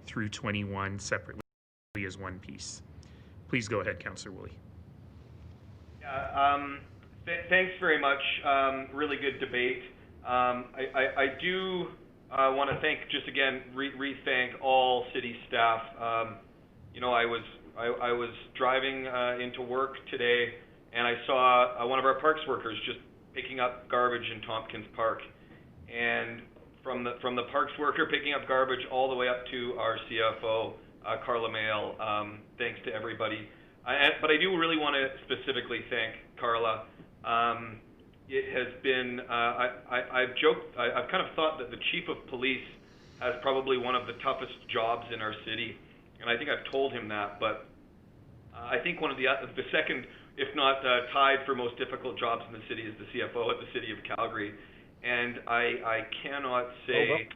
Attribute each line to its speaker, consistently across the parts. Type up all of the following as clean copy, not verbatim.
Speaker 1: through 21 separately as one piece. Please go ahead, Councillor Woolley.
Speaker 2: Yeah, thanks very much. Really good debate. I do want to thank, just again, re-thank all city staff. You know, I was driving into work today, and I saw one of our parks workers just picking up garbage in Tompkins Park, and from the parks worker picking up garbage all the way up to our CFO, Carla Mail. Thanks to everybody. But I do really want to specifically thank Carla. It has been, I've joked, I've kind of thought that the chief of police has probably one of the toughest jobs in our city, and I think I've told him that, but I think one of the second, if not tied for most difficult jobs in the city, is the CFO at the City of Calgary. And I cannot say...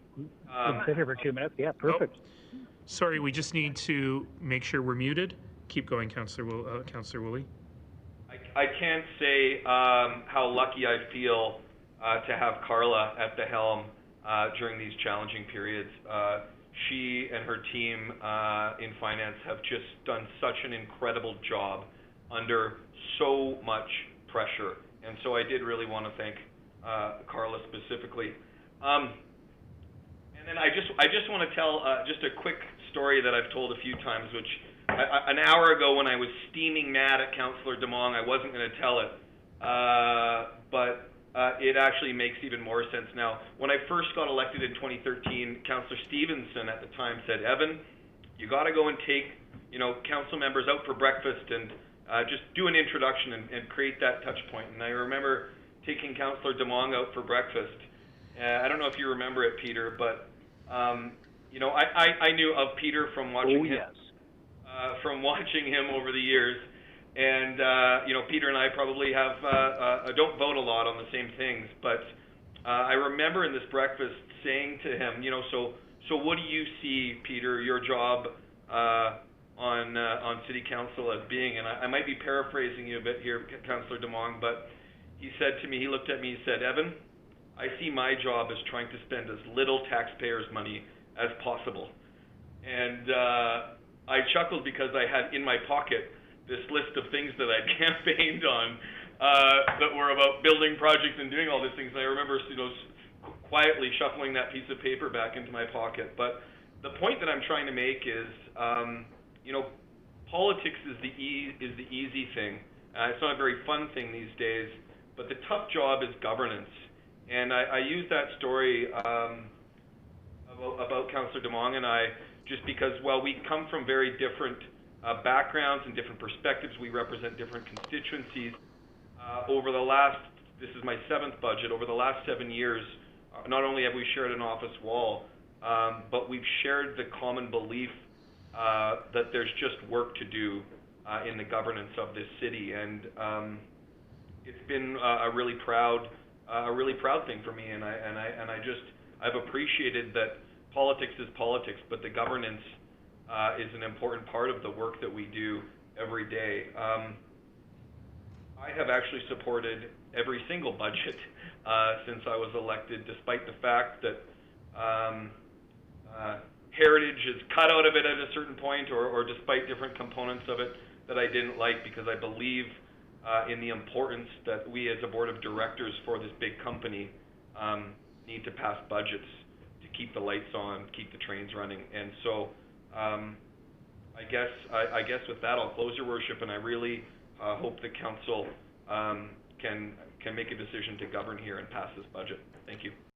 Speaker 3: sit here for 2 minutes. Yeah, perfect.
Speaker 1: Oh, sorry, we just need to make sure we're muted. Keep going, Councillor Woolley.
Speaker 2: I can't say how lucky I feel to have Carla at the helm during these challenging periods. She and her team in finance have just done such an incredible job under so much pressure. And so I did really want to thank Carla specifically. And then I just want to tell just a quick story that I've told a few times, which an hour ago when I was steaming mad at Councillor Demong, I wasn't going to tell it, but it actually makes even more sense now. When I first got elected in 2013, Councillor Stevenson at the time said, "Evan, you got to go and take, council members out for breakfast and just do an introduction and create that touch point." And I remember taking Councillor Demong out for breakfast. I don't know if you remember it, Peter, but I knew of Peter from watching him.
Speaker 3: Yes.
Speaker 2: From watching him over the years, and Peter and I probably don't vote a lot on the same things, but I remember in this breakfast saying to him, so what do you see, Peter, your job on City Council as being? And I might be paraphrasing you a bit here, Councillor Demong, but he said to me, he looked at me, he said, "Evan, I see my job as trying to spend as little taxpayers' money as possible." And I chuckled because I had in my pocket this list of things that I'd campaigned on that were about building projects and doing all these things. And I remember, quietly shuffling that piece of paper back into my pocket. But the point that I'm trying to make is, politics is the easy thing. It's not a very fun thing these days, but the tough job is governance. And I use that story about Councillor Demong and I, just because, while we come from very different backgrounds and different perspectives, we represent different constituencies. This is my 7th budget, over the last 7 years, not only have we shared an office wall, but we've shared the common belief that there's just work to do in the governance of this city. And it's been a really proud thing for me, and I've appreciated that politics is politics, but the governance is an important part of the work that we do every day. I have actually supported every single budget since I was elected, despite the fact that heritage is cut out of it at a certain point, or despite different components of it that I didn't like, because I believe in the importance that we as a board of directors for this big company need to pass budgets to keep the lights on, keep the trains running. And so I guess with that I'll close, your worship, and I really hope the council can make a decision to govern here and pass this budget. Thank you.